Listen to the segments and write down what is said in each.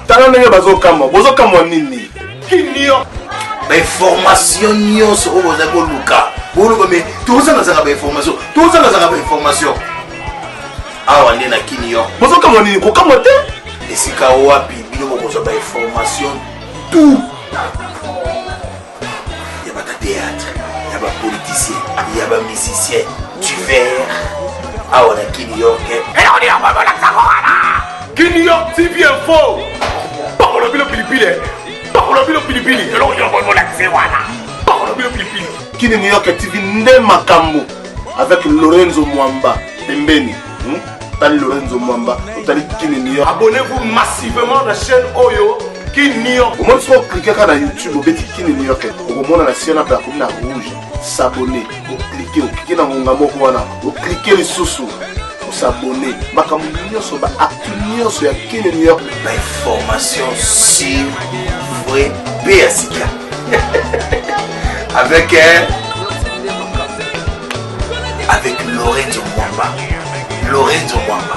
Tala ndenge bazokamba, bozokamba nini? Kinio. Information nyonso oyo boza koluka. Boluka me tozanga zanga information. Tozanga zanga information. Awa nde na kinio. Bozokamba nini? Kokamba te? Esika wapi bino bokozwa information tout. Y'a pas de théâtre, y'a pas de politicien, y'a pas de musicien, tu verras. Ah, on a Kinio, ok? Et on est en mode la Sakorana! Kinio, c'est bien faux! Parole de Pilipili! Parole de Pilipili! Et l'on est en mode la Sakorana! Parole de Pilipili! Kini New York TV Nde Makambo avec Lorenzo Mwamba Pembeni. Tali Lorenzo Mwamba, tali Kini New York. Abonnez-vous massivement à la chaîne Oyo. Kinio. Au moins, si vous cliquez sur YouTube, vous mettez Kini New York. Au moins, la chaîne la rouge. S'abonner. Vous cliquez dans Ngamo Kwana. Vous cliquez les sous-sous. Vous s'abonner. Makambo Nyonso ba actu Nyonso ya Kini New York. L'information sur vrai BSK. Avec Lorenzo Mwamba. Lorenzo Mwamba.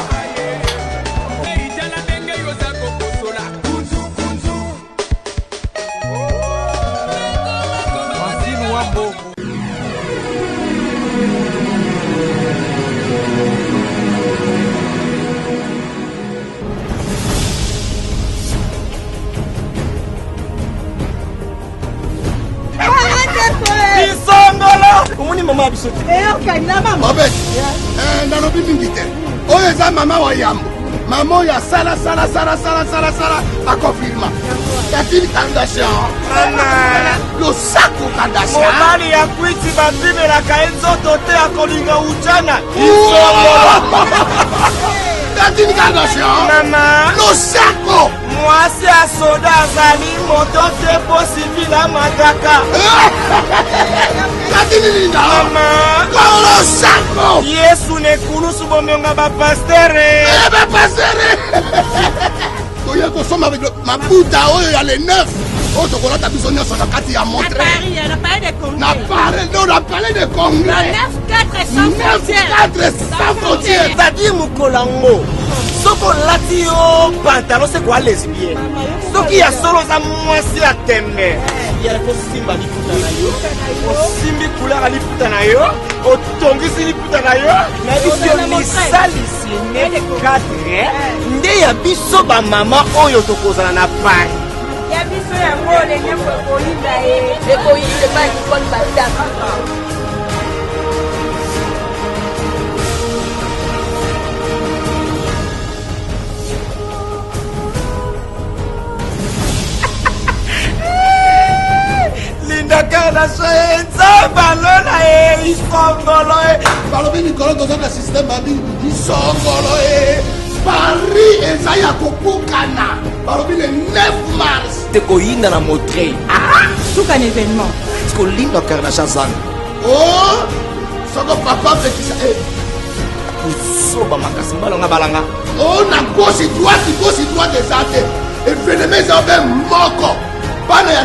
Omoni mama biso. Okana mama. Obet. Nalobi mingi te. Oyo eza mama wa yambo. Mama ya sala akofirma. Katili Kardashian. Losako Kardashian. Mobali ya kwiti babibelaka enzoto te akolinga ujana. Katili Kardashian. Mama. Losako. Mwasi ya soda azali moto te posibi na mataka. Katili linda. Mama. Losako. Yesu ne kulusu bomenga bapastere. Bapastere. Oya kosoma avec ma bouta oyo ya le 9. Oh, tu connais ta biso nyonso na kati ya montre. Na parlé de congrès. On a parlé de congrès. 9-4 sans frontières. 9-4 sans frontières. C'est-à-dire Mukolango. Soko lati yo pantalon c'est quoi lesbienne. Soki ya solo za mwasi ya tembe. Ya ko simba liputa na yo. O simbi couleur liputa na yo. O tongisi liputa na yo. Na biso misalisi ne cadre. Nde ya biso ba mama oyo tokozana na Paris. Ya biso ya ngole nyako kolinda e. Eko yinde ba ki kon bataka. Linda Soenza balona e isongolo e. Balobi Nicolas dans un système babi isongolo e. Paris ezaya kokukana. Balobi le 9 mars. Te koyinda na motre. Ah, tout un événement. Ko Linda Kardashian zan. Oh, soko papa petit ça. Soba makasi balonga balanga. Oh, na gauche droite des arts. Et phénomène ça moko. Bana ya 9-4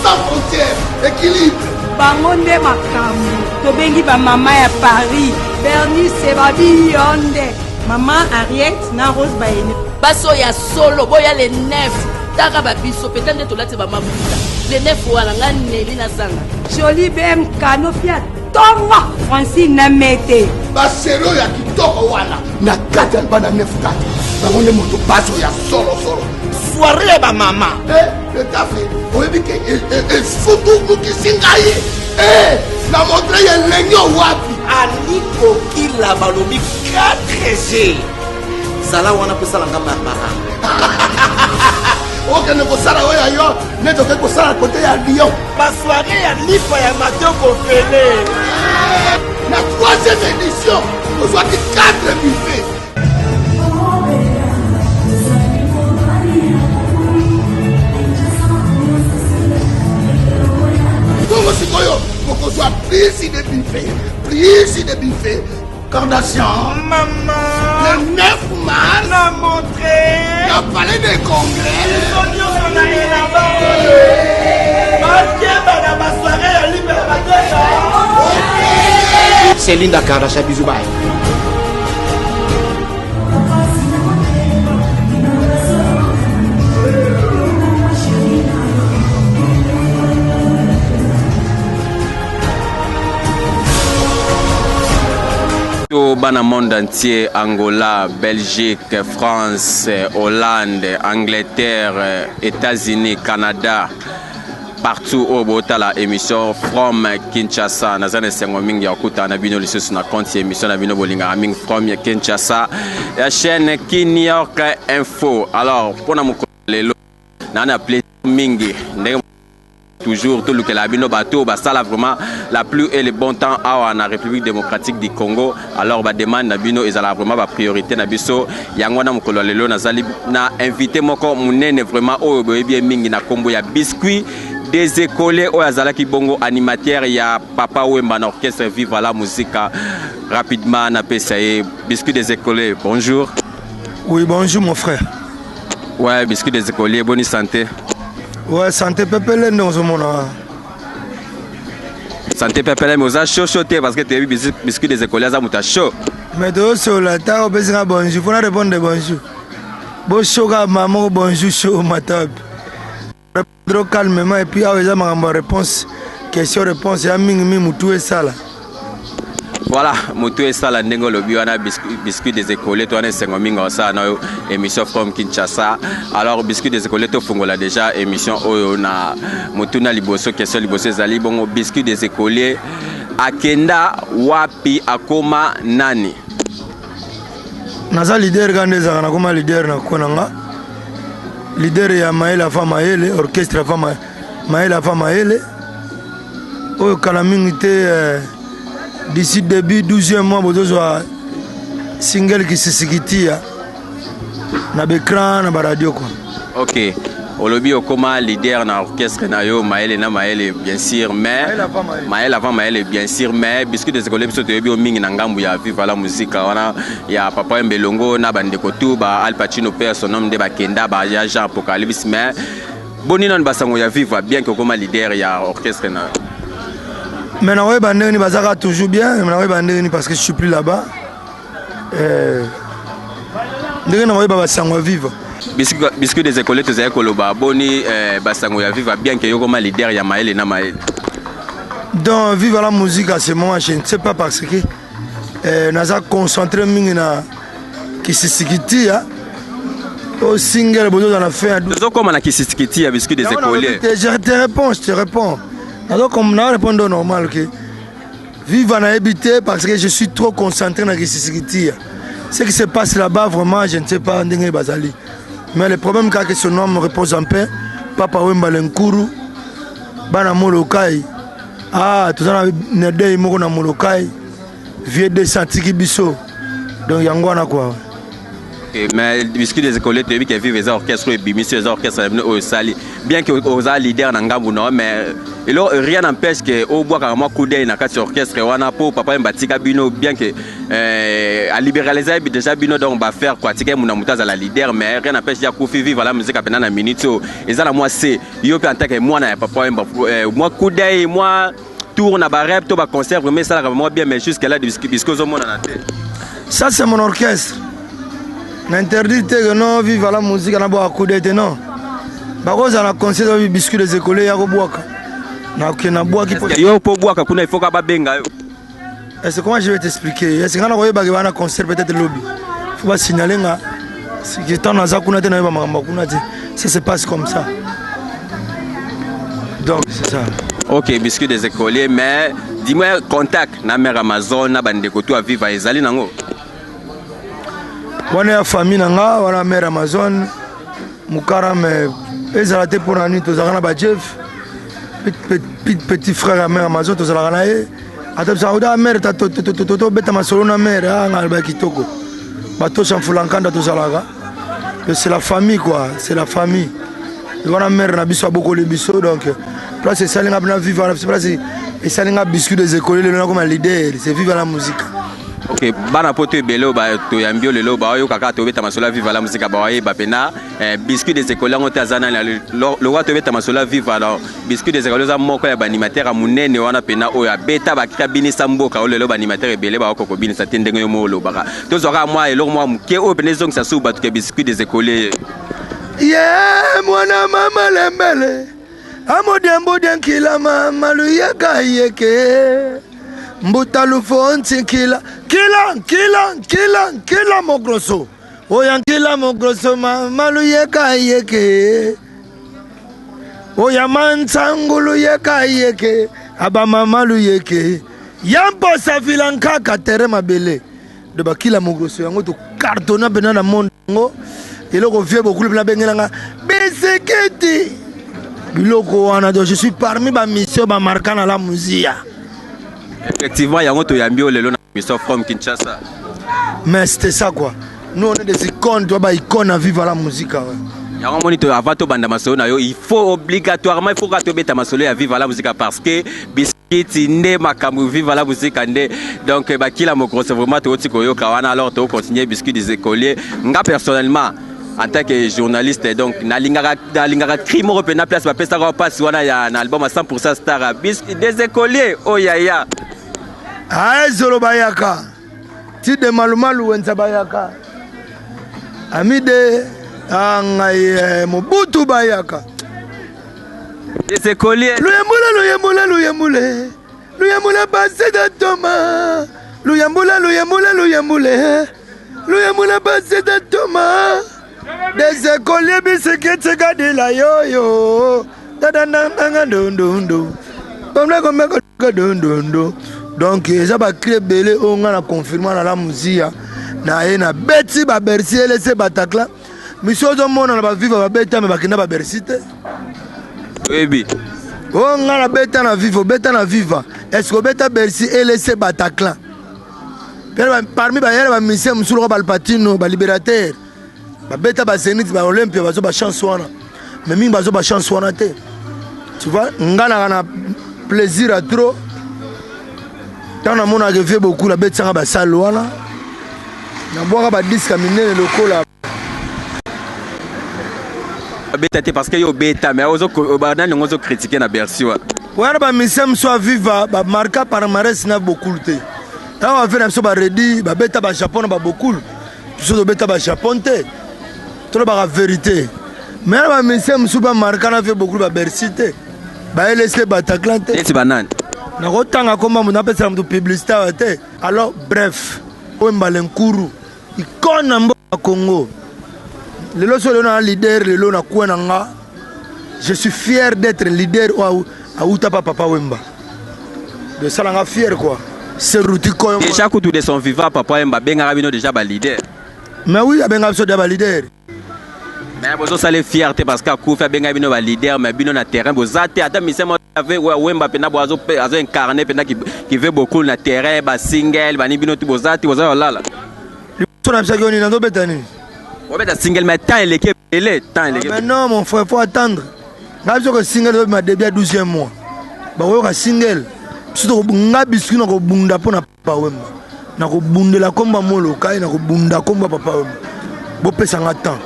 sans frontières. Équilibre. Bango nde makambo. Tobengi ba mama ya Paris. Bernice babi yonde. Maman Ariette na Rose Baene. Baso ya solo boya le 9. Taka babiso peut-être to lati ba mabuta. Le 9 wala ngane na sanga. Jolie bem kanofia tonga. Francine na mete. Basero ya kitoko wana. Na kata bana 9-4. Bango ne moto baso ya solo. Soirée ba mama. Le café. Oui, et surtout vous qui s'engaillez. La montre y a l'agneau wapi. Aliko kila balobi 4G. Sala wana pesa la ngamba para. Ok, ne ko sala oya yo. Ne to ko sala côté ya Lyon. Ba soirée ya lipa ya matoko fele. La 3e édition. Nous avons 4 buffets. Pour qu'on soit pris de buffet, Kardashian, maman, le 9 mars, la montré, la palais des congrès, c'est Linda Kardashian, bisous bye. au monde entier, Angola, Belgique, France, Hollande, Angleterre, États-Unis, Canada, partout au Botala émission from Kinshasa. Nazane Sengomingi Yakuta Nabino Lissus na compte émission Nabino Bolinga Aming from Kinshasa. La chaîne Kin York Info. Alors, pour nous les on a appelé Mingi. Toujours tout le que la bino bateau ça là vraiment la pluie et le bon temps en République démocratique du Congo. Alors ba demande na bino ezala vraiment ba priorité na biso yangwana mukolo lelo nazali na invité moko munene vraiment oyo bien mingi na kombo ya biscuit des écoliers au azalaki bongo animateur ya Papa Wemba na orchestre Viva la musique. Rapidement na PCA biscuit des écoliers. Bonjour. Oui, bonjour mon frère. Ouais, biscuit des écoliers, bonne santé. Ouais, santé pépélé dans ce monde. Santé pépélé, mais vous avez chaud parce que tu as vu biscuit des écoliers, ça m'a chaud. Mais tu es sur la table, tu as bonjour, il faut répondre bonjour. Bonjour, maman, bonjour, chaud, ma table. Répondre calmement et puis avec ma réponse, question-réponse, il y a tout ça là. Voilà, Moutou et Sala Nengo Lobi, on a biscuit des écoliers, toi on est Sengominga, ça on émission from Kinshasa. Alors biscuit des écoliers, tu fongola déjà émission où on a Moutou na liboso question liboso zali bon biscuit des écoliers. Akenda wapi akoma nani? Naza leader gande za na koma leader na konanga. Leader ya Maela Famaele, orchestre Fama Maela Famaele. Oyo kalamingite d'ici début 12e mois, vous avez single qui se sigitia na l'écran, na radio. Ok. Olobi okoma leader na orchestre na yo Maël na Maël bien sûr mais Maël avant Maël bien sûr mais biscuit des écoles biso to yebi o mingi na ngambu ya Viva la musique wana ya Papa Mbelongo na bandeko tu ba Al Pacino père son nom de Bakenda ba ya Jean Apocalypse mais boni non basango ya Viva bien que okoma leader ya orchestre na. Mais non, Bandeni Bazara toujours bien, mais Bandeni parce que je suis plus là-bas. Non, Basango Viva. Biscuit des écoles, tu sais que le Boni Basango Viva bien que Yoko leader ya Maël et na Maël. Donc, Viva la musique à ce moment, je ne sais pas parce que Naza concentré Mingina qui se sikiti au single Bodo dans la fin. Tu comment on a qui se sikiti à biscuit des écoles? Je te réponds. Alors comme on répond normal que Viva n'a habité parce que je suis trop concentré dans ce qui se passe là-bas vraiment je ne sais pas Bazali. Mais le problème c'est que son nom me repose en paix. Papa Wemba Lenkuru Bana Molokai. Ah tout ça na nede moko na Molokai. Vieux de Santiki Biso. Donc yangwana quoi. Mais biscuit des écoles tu as vu que Viva les orchestres et Bimissi les orchestres au Sali bien que aux leader na ngambu non mais et là, rien n'empêche que au bois carrément coup d'œil dans quatre orchestre wana po Papa Mbatika bino bien que à libéraliser déjà bino donc on va faire quoi tika muna mutaza la leader mais rien n'empêche ya Kofi Viva la musique pendant 1 minute et ça la moi c'est yo pe en tant que moi na Papa Mba moi coup d'œil moi tour na ba rap to ba concert vraiment ça vraiment bien mais jusqu'à là biscuit au monde na tête. Ça c'est mon orchestre. N'interdit que non Viva la musique na ba coup d'œil non. Ba cause na concert de biscuit des écoles ya ko boaka. Yo pour boire il faut que benga. Est-ce comment je vais t'expliquer? Est-ce qu'on a eu un concert peut-être lobby? Il faut pas signaler là. Si tu es dans Zakuna, ça se passe comme ça. Donc c'est ça. Ok, biscuit des écoliers, mais dis-moi contact na mère Amazon na bandeko tu à vivre ezali nango. On est famille nanga, on a mère Amazon, mukara mais ezalate pour la nuit tous à ba Jeff. Petit frère à mère Amazon, tout ça là. Attends, ça a mère, toto bête ma solo na mère, ah, kitoko. Bateau sans fulankanda, tout ça là. C'est la famille quoi, c'est la famille. Et on a mère na biso beaucoup les biso donc. Là c'est ça, les gens vivent, c'est place et ça les gens biscuits des écoles, les gens comme un leader, c'est vivre la musique. Ok, bana poto belo ba to yambio lelo ba yo kaka to beta masola viva la musique ba ye ba pena biscuit des écoles on tazana le roi to beta masola viva alors biscuit des écoles za moko ya animateur a munene wana pena o ya beta ba krabini samboka o lelo ba animateur ebele ba ko bini sa tendenge yo molo ba to zora moi et moi ke o pena zong sa suba to biscuit des écoles yeah mwana mama lembele amodiambo diankila mama luyaka yeke Mbutalufo ntikila kila mogroso oya kila mogroso malu yeka yeke oya mansangulu yeka yeke aba mamalu yeke yampo safilanka katere mabele de bakila mogroso yango to cartona benana mongo eloko vie beaucoup bla bengelanga beseketi biloko wana donc je suis parmi ba mission ba marquant la musique. Effectivement, il y a un yambi lelo na mission from Kinshasa. Mais c'était ça quoi. Nous on est des icônes, tu vois, icônes à vivre la musique. Il y a un moniteur avant to banda masolo na yo, il faut obligatoirement il faut que tu beta masolo à vivre la musique parce que biscuit ne makamu vivre la musique ande. Donc ba kila moko c'est vraiment to tiko kawana alors to continuer biscuit des écoliers. Nga personnellement en tant que journaliste donc na lingara crime européen na place ba pesa ko passe wana ya na album à 100% star biscuit des écoliers oh ya. Ah zolo bayaka. Ti de malumalu wenza bayaka. Amide angaye Mobutu bayaka. Des écoliers. Luyamula base de Thomas. Luyamula base de Thomas. Des écoliers bisekete gade la yo. Dadandanga dondo. Donc ça va créer belé on a confirmé dans la musique na beti ba bersi laisser Bataclan monsieur do mona ba vivre ba beta mais ba kina ba bersi te oui on a beta na vivre est-ce que beta bersi et laisser Bataclan parmi ba yele ba mission musulu ba Palpatine ba libérateur ba beta ba Zénith ba Olympia ba zo ba chance wana mais mingi ba zo ba chance wana te tu vois ngana na plaisir à trop. Tant na mona que fait beaucoup la bête sanga ba salwana na boka ba disque minene lokola bête parce que yo bêta mais ozo ba na ngozo critiquer na Bercy wa ouais ba misem soit viva ba marka palmarès na beaucoup te tant on fait na so ba ready ba bêta ba Japon ba beaucoup so do bêta ba Japon te trop ba vérité mais ba misem so ba marka na fait beaucoup ba Bercy te ba laisser Bataclan te c'est banane na kotanga komba mona pesa mtu publicité te alors bref Wemba Lenkuru icône na mboka Congo lelo so na leader lelo na kuena nga je suis fier d'être leader à Utapa Papa Wemba de ça nga fier quoi c'est Rutiko déjà que tout de son vivant Papa Wemba benga rabino déjà ba leader mais oui benga so déjà ba leader mais bozo sale fierté parce que Koufa benga bino ba leader mais bino na terrain bozate ata misemo avec Wemba pena bozo azo incarner pena qui veut beaucoup na terrain ba single ba ni bino tu bozate bozo lala so na psa yoni na do betani on bet single mais temps l'équipe mais non mon frère faut attendre ngazo ko single ma début 12e mois ba ko single surtout nga biscuit na ko bunda pona Papa Wemba na ko bundela komba molo kai na ko bunda komba Papa Wemba bo pesa nga temps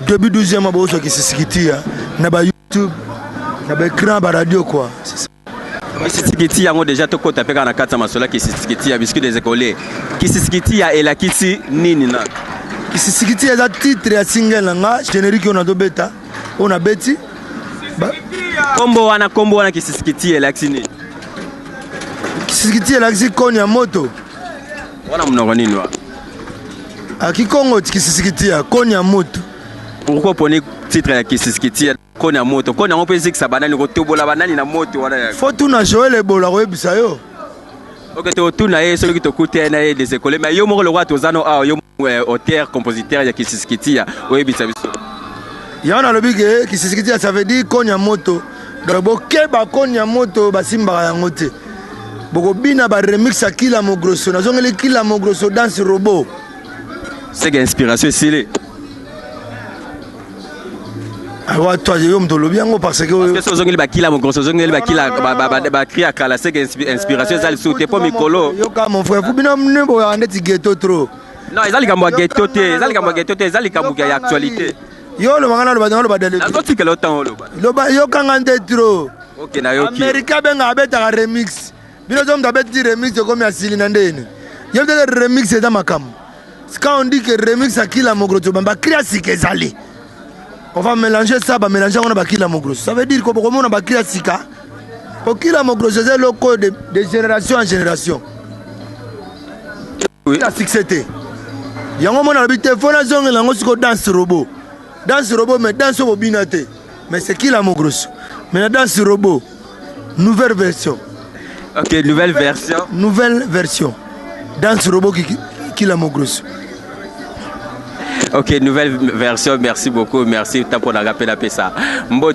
début 12e mois bozo ki sikitia na ba YouTube na ba écran ba radio quoi c'est ça Kisikiti yango déjà to kota peka na kata masola kisikiti ya biscuit des écoliers kisikiti ya ela kisi nini na kisikiti ya titre ya single nga générique on a do beta on a beti kombo wana kisikiti ela kisi kisikiti ela kisi koni ya moto wana mnoko nini wa akikongo kisikiti ya koni ya moto pourquoi poni titre ya kisikiti ya koni ya moto koni yango pesi kisa banani ko tobola banani na moto wana ya faut tout na Joël ebola ko ebisa yo ok to tout na ye celui qui te coûte na des écoles mais yo moko le roi tozano a yo auteur compositeur ya kisikiti ya oyebisa biso ya na lobi ke kisikiti ya ça veut dire koni ya moto donc bokeba koni ya moto basimbaka yango te bokobina ba remix ya Kila Mogroso nazongeli Kila Mogroso danse robot c'est que inspiration stylée. Ah toi je me tolo bien parce que ozongeli ba Kila Mogroso ozongeli ba Kila ba cria kala c'est que inspiration ça le sauter pas mikolo yo ka mon frère fubina mnembo ya ndeti ghetto trop non ezali kambo ghetto te ezali kambo ya actualité yo lo mangana lo ba dele nazo tikela autant lo ba yo kanga ndeti trop OK na yo ki America benga abeta remix bino zo mta beti remix comme ya Sili na ndene yo de remix eza makam quand on dit que remix à Kila Mogroso bamba cria sika ezali on va mélanger ça, on a Kila Mogroso. Ça veut dire que on a Kila Sika, okila mogroso eza eloko de génération en génération. Oui. La succès te yango mona lobi te fo nazongela yango siko danse robot mais danse bobina te mais c'est qui la mogroso mais la danse robot nouvelle version. Ok, nouvelle version danse robot qui la mogroso. Ok, nouvelle version, merci beaucoup, merci pour la rappel à ça. Mbo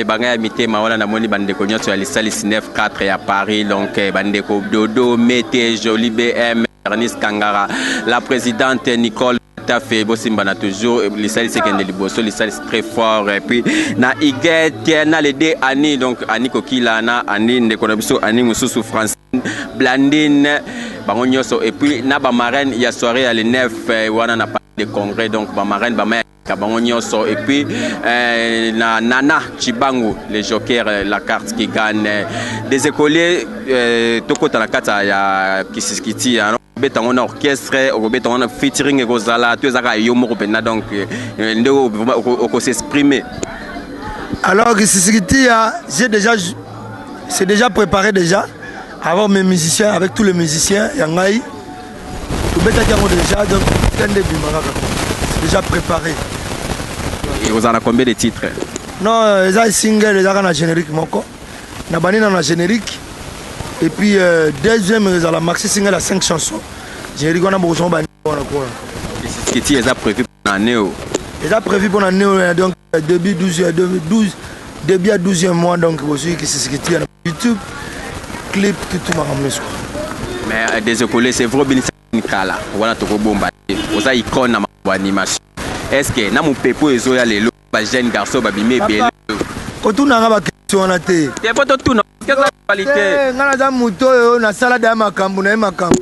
banga mitema wana namoni bandeko nyonso ya lisali 94 ya Paris, donc bandeko Dodo Mete Joli BM Ernest Kangara, la présidente Nicole Tafé Bosimbana toujours lisali sekende liboso lisali très fort et puis na Iguette na les deux Annie, donc Annie Kokila na Annie ndeko na biso Annie Mususu Francine Blandine bango nyonso et puis na ba marraine ya soirée ya le 9 wana na de congrès, donc ba marraine ba maya bango nyonso et puis na Nana Chibangu les jokers la carte qui gagne des écoliers tokota la carte ya Kisiskiti betango na orchestre au betango na featuring ekozala to ezaka yo moko pena, donc ndeko oko s'exprimer. Alors Kisiskiti c'est déjà préparé déjà avant mes musiciens, avec tous les musiciens yangai tout betango déjà, donc c'est déjà préparé. Et vous en avez combien de titres? Non, les a single, les a générique moko. Na bani na générique. Et puis deuxième, les a la maxi single à 5 chansons. Générique on a beaucoup de bani on a quoi. Et c'est ce qui est prévu pour l'année. Les a prévu pour l'année, donc début 12e mois, donc aussi qui c'est ce qui est sur YouTube, clip tout ma ramener. Mais des écoles c'est vrai bien kala. Voilà to bomba. Vous avez icône na animation. Est-ce que na mon pepo ezo ya lelo ba jeune garçon ba bimé belé ko tuna nga ba question na te te poto tuna qu'est-ce la qualité nga na za muto yo na sala da makambu na makambu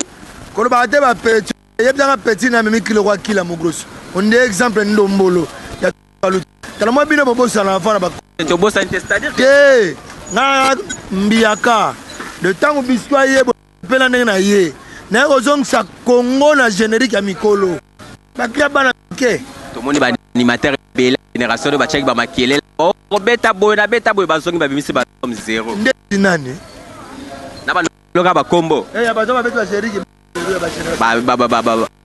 ko lo ba te ba petit yebza petit na mimi kilo kwa kila mogros on est exemple ndombolo ya kalu tala mo bino bobo sana fa na ba to bossa c'est-à-dire que nga mbiaka le temps biswa yebo pela ndenge na ye na ozong sa Congo na générique ya mikolo ba kia bana ke tout le monde ba animateur bela génération de ba check ba makele o beta boy ba songi ba bimisi ba comme zéro nani na ba loka ba combo ya ba ba beto générique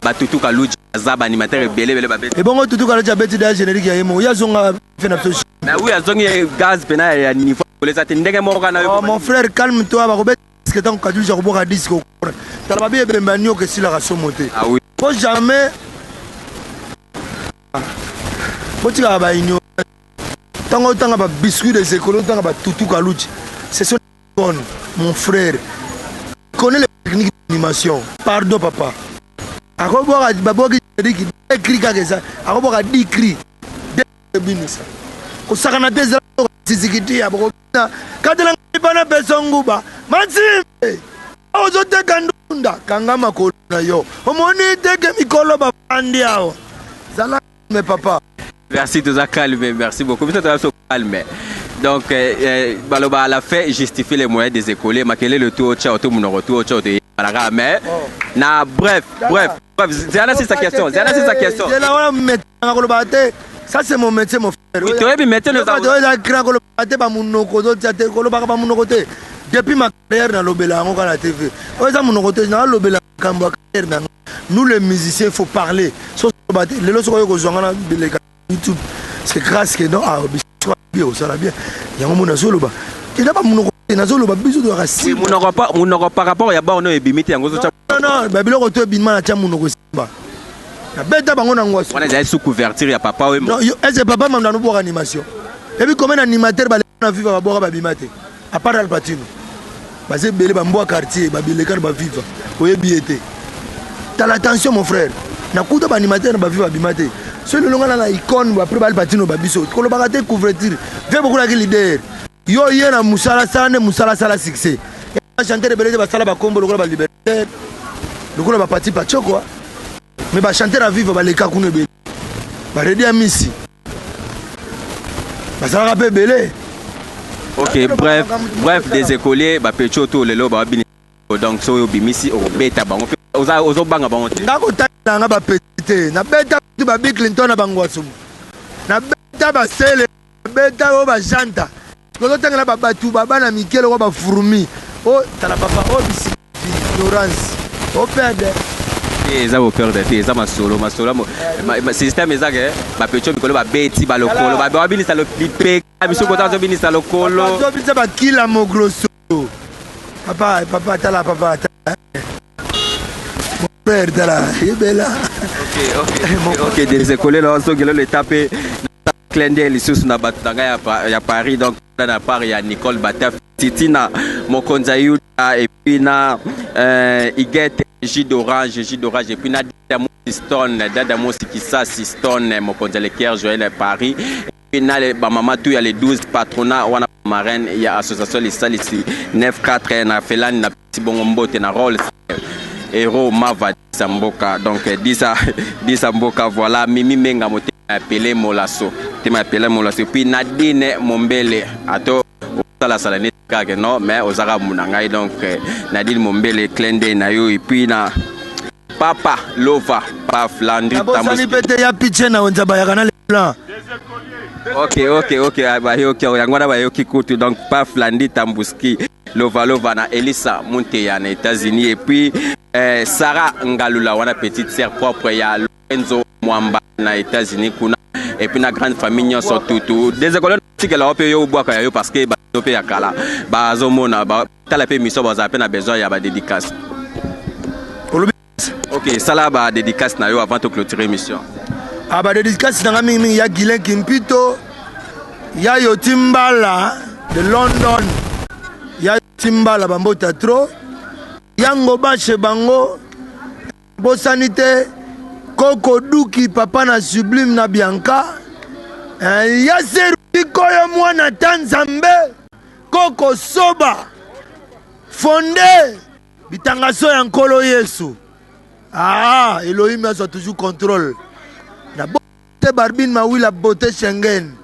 ba tutu kaluji za ba animateur bele ba beta et bon tutu kaluji beti da générique ya yemo ya zonga fait na pso na oui azongi gaz pena ya niveau les ate ndenge moko kana mon frère calme-toi ba ko beta que tant kaluji ko boka disque tala ba bien bembanyo que si la raso monter ah oui faut jamais botika ba inyo tango tanga ba biscuit des écoles tanga ba tutu kaluchi c'est son bonne mon frère connaît les techniques d'animation pardon papa akoboka baboki diki écrit ka ça akoboka dikri de binisa ko sakana des sizikiti ya boko kadela bana besonguba manzimbe ozote kandunda kanga makolo na yo omoni teke mikolo ba bandi yao zala mais papa. Merci de ça calme, merci beaucoup. Vous êtes calme. Donc, à la fin, justifie les moyens des écoles. Mais quel est le tour? Tout mon retour, mais bref, c'est sa question. Ça c'est mon métier, mon frère. Tu aurais pu mettre le depuis ma carrière dans l'Obéla, on a la TV. Nous les musiciens, il faut parler. YouTube, c'est grâce que non, ça va bien. Il y a un monde solo bas. Il n'a pas mon solo bas, bisous de racine. Mon n'aura pas rapport, il y a pas on est bimité en gros. Non, Babylon retourne bimman à Tiamou Nogosiba. La bête à Bangon Angoisse. On est sous couverture, il n'y a pas. Non, est-ce que papa m'a donné une animation? Et puis, comme un animateur, il a vu à boire à Babimate. À part le patino. Parce que Bélé Bamboa quartier, Babilé Car Baviva. Vous avez biété. T'as l'attention, mon frère. N'a pas d'animateur, Baviva Babimate. Celui qui a l'icône, après le patino, Babiso. Quand on a raté couverture, fait beaucoup de leader. Yo, il y a un Moussala Sala succès. Et chanter les bébés, Basala Bakombo, le gros libertaire. Le gros parti Pacho, quoi. Mais bah chanter à vivre, bah les cas qu'on est belé. Bah redire à Missy. Bah ça va rappeler belé. Ok, bref, des écoliers, bah Pecho, tout le lot, bah bini. Donc, so yo bimisi, au beta, bah on a aux banga, bah on te. N'a pas de ba pété, n'a beta, tu vas Bill Clinton à Bangouasum. N'a beta, bah c'est le beta, bah janta. tozotangela babatu babana mikele oyo bafurumi o tala papa o bisi ignorance o perde eza boperde te eza masolo systeme ezake bapetio mikolo babeti balokolo bababilisa lipeka biso kota azobilisa lokolo azobilisa bakila mogroso papa tala papa mon frère tala yebela ok desekolela ozongela letape clin d'œil lisusu na bato na ngai ya Paris donc na part ya Nicole Bataf Titina Mokonza Yuda et puis na Igete jus d'orange et puis na Dada Mosikisa Stone Mokonza Leker Joël Paris et puis na ba mama tout ya les 12 patronats wana marraine ya association les salisi 94 na Felani na Tibongo Mbote na rôle héros Mava Samboka donc 10 Mboka voilà Mimi Menga moté appelé Molasso puis Nadine Mombele ato la salane kage non mais ozara munangai donc Nadine Mombele clin d'œil na yo et puis na Papa Lova Paf Landry Tamboski pete ya pitche na onza bayaka na le plan ok yangwana ba yoki kutu donc Paf Landry Tamboski Lova na Elisa Monteya na États-Unis et puis Sarah Ngalula wana petite sœur propre ya Lorenzo Mwamba na États-Unis kuna et puis na grande famille nyonso tutu des écoles que la ope yo boaka yo parce que ba ope ya kala ba zomona ba tala pe miso ba za pe na besoin ya ba dédicace ok ça là ba dédicace na yo avant de clôturer émission ba dédicace na mingi ya Guilain Kimpito ya Yotimbala de London ya Timbala bambota trop yango bache bango bosanité Koko Duki papa na Sublime na Bianca ya Serupikoyo mwana Tanzambe Koko Soba Fondé bitangaso ya nkolo Yesu Elohim a toujours contrôle na beauté Barbine Mawila beauté Schengen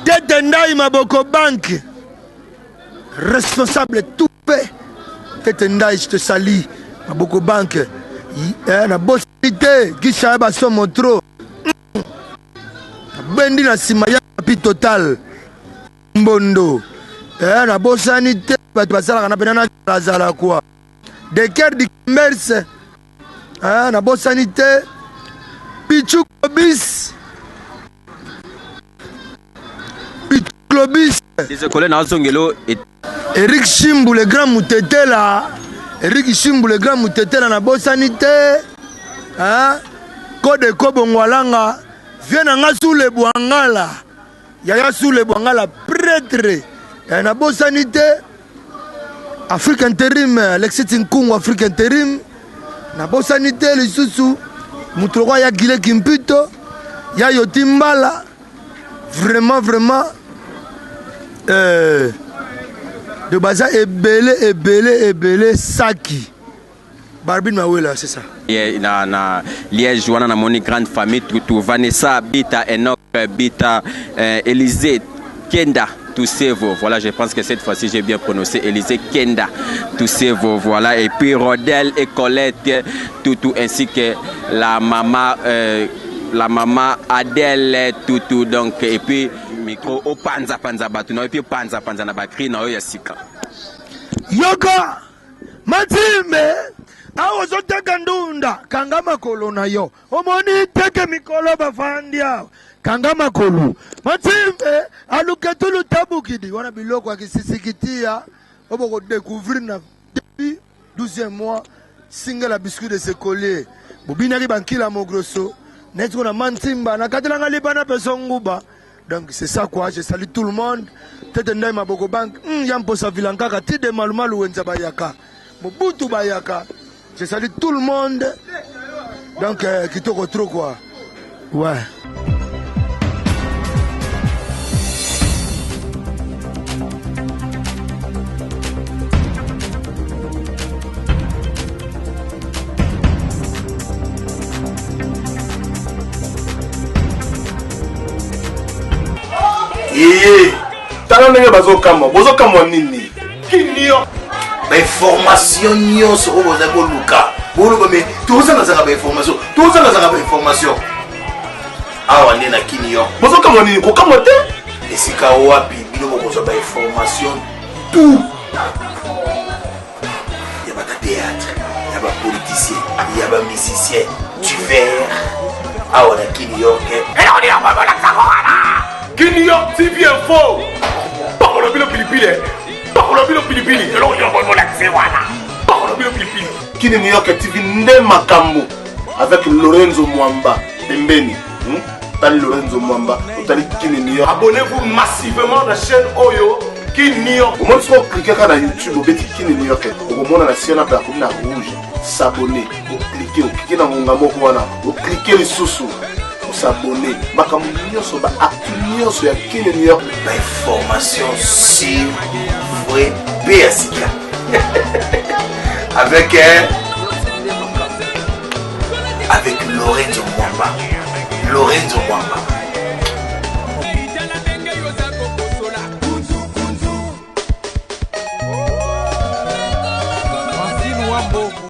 Tete Ndai Maboko Bank responsable tout fait Tete Ndai je te salue Maboko Bank na bossité Gisha baso motro bendi na sima ya pi total mbondo na bosanité bato basala kana pena na lazala quoi de cœur du commerce na bosanité Pichu Klobis des écoles na zongelo Eric Shimbu le grand Moutetela Eric Shimbu le grand Moutetela na bosanité Kode Kobongwalanga vient na sous le Bouangala yaya sous le Bouangala prêtre na bosanité Afrique intérim Alexis Nkungu Afrique intérim na bosanité le susu Mutroko ya Guilain Kimpito ya Yotimbala vraiment de baza ebele Saki Barbine Mawela c'est ça na Liège wana na moni grande famille tout Vanessa Bita Enoch Bita Élisée Kenda Toussevo voilà je pense que cette fois-ci j'ai bien prononcé Élisée Kenda Toussevo voilà et puis Rodel et Colette tout ainsi que la maman Adèle tout donc et puis micro au panza batu na et puis panza na bakri na ya sika yoka Matime awo zoteka ndunda kanga makolo na yo omoni teke mikolo bafandia kanga makolo Matime aluka tulu tabukidi wana biloko akisisikitia oboko découvrir na depuis 12e mois single biscuit de ce collier bobinaki bankila mogroso netko na mantimba na katelanga libana pesonguba. Donc c'est ça quoi, je salue tout le monde. Tete Ndai Maboko Bank, yampo sa vilankaka, tide malumalu wenza bayaka. Mobutu bayaka. Je salue tout le monde. Donc qui te retrouve quoi. Ouais. Tala ndenge bozokamwa nini kinio information nyonso oyo boza koluka boluka me tozangazanga information awa nde na kinio bozokamwa nini kokamwa te esika wapi bino bokozwa bainformation tout ya batatheatre ya bapoliticien ya bamusicien divers awa na New York New York TV Info pakolo bino pilipili pakolo bino pilipili eloko yo bobolakise wana pakolo bino pilipili Kini New York TV nde makambo avec Lorenzo Mwamba pembeni. Tali Lorenzo Mwamba, tali Kini New York. Abonnez-vous massivement à la chaîne Oyo Kini New York. Au moins, si vous cliquez sur YouTube, vous mettez Kini New York. Au moins, la chaîne la rouge, s'abonner, vous cliquez dans mon gamin, vous cliquez les sous-sous, vous s'abonner. Makamounia sur la activité sur Kini New York. L'information sur vrai BSK. Avec Lorenzo Mwamba. Lorenzo Mwamba.